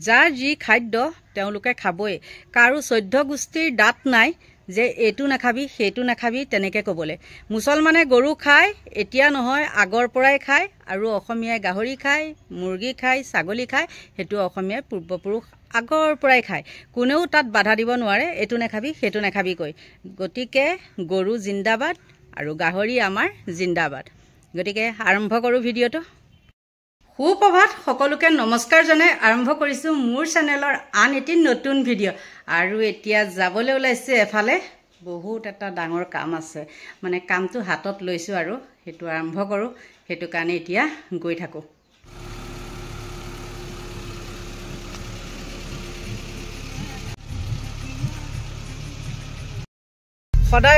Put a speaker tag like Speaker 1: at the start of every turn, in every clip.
Speaker 1: যাৰ যি খাদ্য তেওঁলোকে খাবই কাৰো 14 গোষ্ঠীৰ দাঁত নাই যে এটু নাখাবি হেতু নাখাবি তেনেকে কবলে মুছলমানে গৰু খায় এতিয়া নহয় আগৰ পৰাই খায় আৰু অসমীয়াই গাহৰি খায় মুৰ্গী খায় ছাগলী খায় হেতু অসমীয়াই পূৰ্বপুৰুষ আগৰ পৰাই খায় কোনেও তাত বাধা দিব নোৱাৰে এটু নাখাবি হেতু নাখাবি কই গতিকে গৰু জিন্দাবাদ আৰু গাহৰি আমাৰ জিন্দাবাদ গতিকে আৰম্ভ কৰো ভিডিঅটো সুপ্ৰভাত সকলোকে নমস্কাৰ জনাই আৰম্ভ কৰিছো মোৰ চেনেলৰ আন এটি নতুন ভিডিঅ' আৰু এতিয়া যাবলৈ ওলাইছে এফালে বহুত এটা ডাঙৰ কাম আছে মানে কামটো হাতত লৈছো আৰু হেতু আৰম্ভ কৰো হেতু কাৰণে এতিয়া গৈ থাকো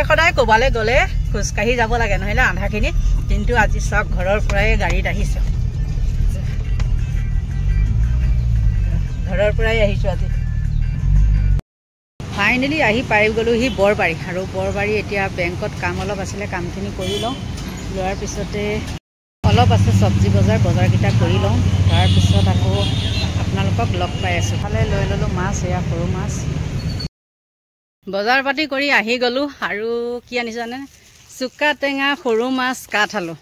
Speaker 1: সদায় কোবালে গলে খুসকাহি যাব লাগে নহলে আধাখিনি কিন্তু আজি সব ঘৰৰ পৰাই গাড়ীত আহিছে ঘৰৰ পৰাই আহিছো আজি ফাইনালি আহি পাই গলো হি বৰবাৰী আৰু বৰবাৰী এতিয়া বেংকত কাম অলপ আছিলে কামখিনি কৰি লওঁ লোৱাৰ পিছতে অলপ আছে সবজি বজাৰ কিটা কৰি লওঁ তাৰ পিছত আকৌ আপোনালোকক লগ পাই আছো ফালে লৈ ললো মাছ এয়া সৰু মাছ বজাৰ পাতি কৰি আহি গলো আৰু কি আনিছো জানে চুকা টেঙা সৰু মাছ কাঠ আলু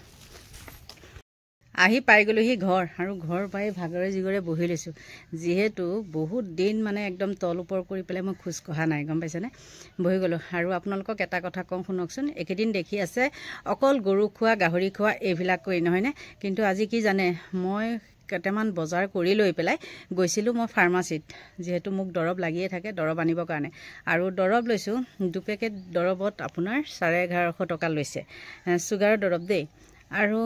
Speaker 1: আহি পাই গলো হি ঘৰ আৰু ঘৰ পাই ভাগৰে জিগৰে বহি লৈছো যেহেতু বহুত দিন মানে একদম তল ওপৰ কৰি পেলে মই খুজ কহা নাই গম পাইছানে বহি গলো আৰু আপোনালোকক এটা কথা কম শুনকচোন একেদিন দেখি আছে অকল গৰু খোৱা গাহৰি খোৱা এইবিলাক কৰি নহয় নে কিন্তু আজি কি জানে মই কেটামান বজাৰ কৰি লৈ পেলাই গৈছিলো মই ফাৰ্মাসিত যেহেতু মোক দৰব লাগিয়ে থাকে দৰব আনিবৰ কাৰণে আৰু দৰব লৈছো দু পেকেট দৰবত আপোনাৰ 1150 টকা লৈছে সুগাৰৰ দৰব দেই আৰু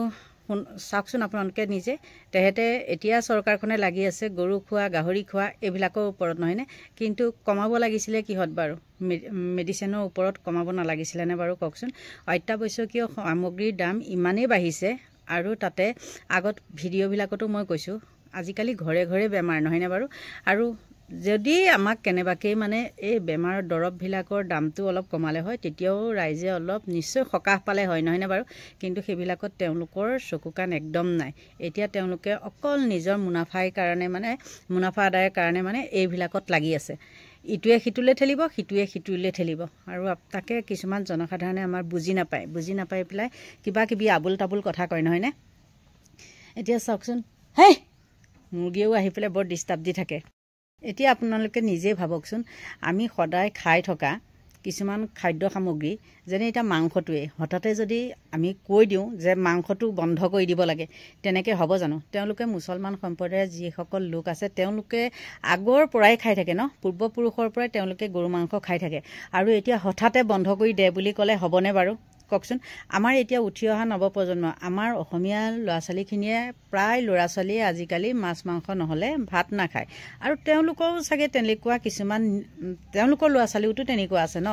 Speaker 1: চাকচোন আপোনালোকে নিজে তেহেতে এতিয়া চৰকাৰখনে লাগি আছে গৰু খোৱা গাহৰি খোৱা এইবিলাকৰ ওপৰত নহয়নে কিন্তু কমাব লাগিছিলে কিহত বাৰু মেডিচিনৰ ওপৰত কমাব নালাগিছিলে নে বাৰু কওকচোন অত্যাৱশ্যকীয় সামগ্ৰীৰ দাম ইমানেই বাঢ়িছে আৰু তাতে আগত ভিডিঅ'বিলাকতো মই কৈছো আজিকালি ঘৰে ঘৰে বেমাৰ নহয়নে বাৰু আৰু যদি আমাক কেনেবাকৈ মানে এই বেমাৰৰ দৰববিলাকৰ দামটো অলপ কমালে হয় তেতিয়াও ৰাইজে অলপ নিশ্চয় সকাহ পালে হয় নহয়নে বাৰু কিন্তু সেইবিলাকত তেওঁলোকৰ চকু কাণ একদম নাই এতিয়া তেওঁলোকে অকল নিজৰ মুনাফাৰ কাৰণে মানে মুনাফা আদায়ৰ কাৰণে মানে এইবিলাকত লাগি আছে ইটোৱে সিটোলে ঠেলিব সিটোৱে সিটোলে ঠেলিব আৰু তাকে কিছুমান জনসাধাৰণে আমাৰ বুজি নাপায় পেলাই কিবা কিবি আবুল তাবুল কথা কয় নহয়নে এতিয়া চাওকচোন হেই মুৰ্গীও আহি পেলাই বৰ ডিস্টাৰ্ব দি থাকে এতিয়া আপোনালোকে নিজে ভাবকচোন আমি সদায় খাই থকা কিছুমান খাদ্য সামগ্ৰী যেনে এটা মাংসটোৱে হঠাতে যদি আমি কৈ দিওঁ যে মাংসটো বন্ধ কৰি দিব লাগে তেনেকৈ হ'ব জানো তেওঁলোকে মুছলমান সম্প্ৰদায়ৰ যিসকল লোক আছে তেওঁলোকে আগৰ পৰাই খাই থাকে ন পূৰ্বপুৰুষৰ পৰাই তেওঁলোকে গৰু মাংস খাই থাকে আৰু এতিয়া হঠাতে বন্ধ কৰি দে বুলি ক'লে হ'বনে বাৰু কওকচোন আমাৰ এতিয়া উঠি অহা নৱপ্ৰজন্ম আমাৰ অসমীয়া ল'ৰা ছোৱালীখিনিয়ে প্ৰায় ল'ৰা ছোৱালীয়ে আজিকালি মাছ মাংস নহ'লে ভাত নাখায় আৰু তেওঁলোকৰো চাগে তেনেকুৱা কিছুমান তেওঁলোকৰ ল'ৰা ছোৱালীওতো তেনেকুৱা আছে ন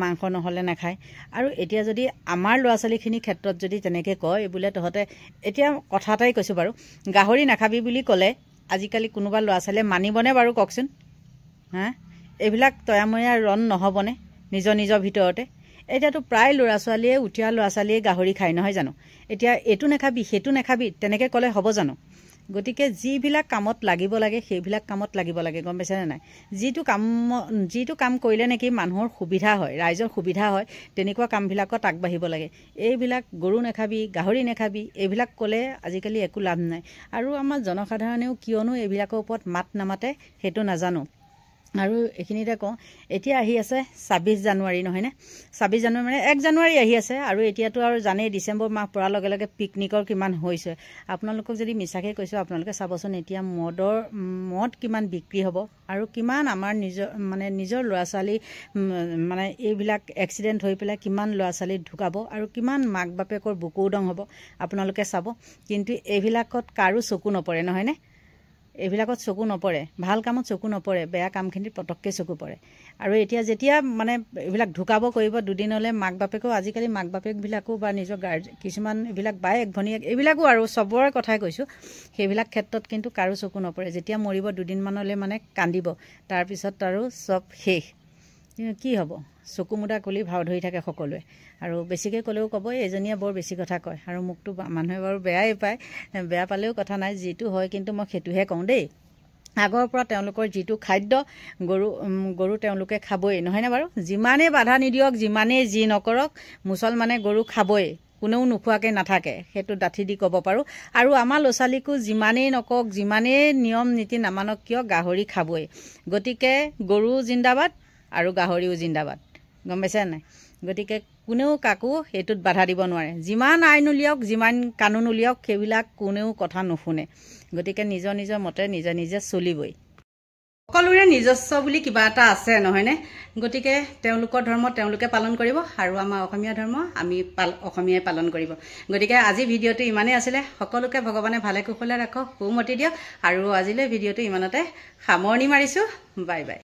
Speaker 1: মাংস নহ'লে নাখায় আৰু এতিয়া যদি আমাৰ ল'ৰা ছোৱালীখিনিৰ ক্ষেত্ৰত যদি তেনেকৈ কয় বোলে তহঁতে এতিয়া কথা এটাই কৈছোঁ বাৰু গাহৰি নাখাবি বুলি ক'লে আজিকালি কোনোবা ল'ৰা ছোৱালীয়ে মানিবনে বাৰু কওকচোন হা এইবিলাক তয়াময়া ৰণ নহ'বনে নিজৰ ভিতৰতে এতিয়াতো প্ৰায় ল'ৰা ছোৱালীয়ে উঠীয়া ল'ৰা ছোৱালীয়ে গাহৰি খায় নহয় জানো এতিয়া এটু নাখাবি হেতু নাখাবি তেনেকৈ ক'লে হ'ব জানো গতিকে যিবিলাক কামত লাগিব লাগে সেইবিলাক কামত লাগিব লাগে গম পাইছেনে নাই যিটো কাম কৰিলে নেকি মানুহৰ সুবিধা হয় ৰাইজৰ সুবিধা হয় তেনেকুৱা কামবিলাকত আগবাঢ়িব লাগে এইবিলাক গৰু নাখাবি গাহৰি নাখাবি এইবিলাক ক'লে আজিকালি একো লাভ নাই আৰু আমাৰ জনসাধাৰণেও কিয়নো এইবিলাকৰ ওপৰত মাত নামাতে সেইটো নাজানো আৰু এইখিনিতে কওঁ এতিয়া আহি আছে 26 জানুৱাৰী নহয়নে 26 জানুৱাৰী মানে 1 জানুৱাৰী আহি আছে আৰু এতিয়াতো আৰু জানেই ডিচেম্বৰ মাহ পৰাৰ লগে লগে পিকনিকৰ কিমান হৈছে আপোনালোকক যদি মিছাকে কৈছো আপোনালোকে চাবচোন এতিয়া মদ কিমান বিক্ৰী হ'ব আৰু কিমান আমাৰ নিজৰ ল'ৰা ছোৱালী মানে এইবিলাক এক্সিডেণ্ট হৈ পেলাই কিমান ল'ৰা ছোৱালী ঢুকাব আৰু কিমান মাক বাপেকৰ বুকু উদং হ'ব আপোনালোকে চাব কিন্তু এইবিলাকত কাৰো চকু নপৰে নহয়নে এইবিলাকত চকু নপৰে ভাল কামত চকু নপৰে বেয়া কামখিনিত পটককৈ চকু পৰে আৰু এতিয়া যেতিয়া মানে এইবিলাক ঢুকাব কৰিব দুদিনলৈ মাক বাপেকো আজিকালি মাক বাপেকবিলাকো বা নিজৰ কিছুমান এইবিলাক বায়েক ভনীয়েক এইবিলাকো আৰু চবৰে কথাই কৈছোঁ সেইবিলাক ক্ষেত্ৰত কিন্তু কাৰো চকু নপৰে যেতিয়া মৰিব দুদিনমানলৈ মানে কান্দিব তাৰপিছত আৰু চব শেষ কি হ'ব চকু মুদা কলি ভাও ধৰি থাকে সকলোৱে আৰু বেছিকৈ ক'লেও ক'ব এজনীয়ে বৰ বেছি কথা কয় আৰু মুখটো মানুহে বাৰু বেয়াই পায় বেয়া পালেও কথা নাই যিটো হয় কিন্তু মই সেইটোহে কওঁ দেই আগৰ পৰা তেওঁলোকৰ যিটো খাদ্য গৰু তেওঁলোকে খাবই নহয়নে বাৰু যিমানেই বাধা নিদিয়ক যিমানেই যি নকৰক মুছলমানে গৰু খাবই কোনেও নোখোৱাকৈ নাথাকে সেইটো ডাঠি দি ক'ব পাৰোঁ আৰু আমাৰ ল'ৰা ছোৱালীকো যিমানেই নকওক যিমানেই নিয়ম নীতি নামানক কিয় গাহৰি খাবই গতিকে গৰু জিন্দাবাদ আৰু গাহৰিও জিন্দাবাদ গম পাইছে নাই গতিকে কোনেও কাকো এইটোত বাধা দিব নোৱাৰে যিমান আইন উলিয়াওক যিমান কানুন উলিয়াওক সেইবিলাক কোনেও কথা নুশুনে গতিকে নিজৰ নিজৰ মতে নিজে নিজে চলিবই সকলোৰে নিজস্ব বুলি কিবা এটা আছে নহয়নে গতিকে তেওঁলোকৰ ধৰ্ম তেওঁলোকে পালন কৰিব আৰু আমাৰ অসমীয়া ধৰ্ম আমি অসমীয়াই পালন কৰিব গতিকে আজি ভিডিঅ'টো ইমানেই আছিলে সকলোকে ভগৱানে ভালে কুশলে ৰাখক সুমতি দিয়ক আৰু আজিলৈ ভিডিঅ'টো ইমানতে সামৰণি মাৰিছোঁ বাই বাই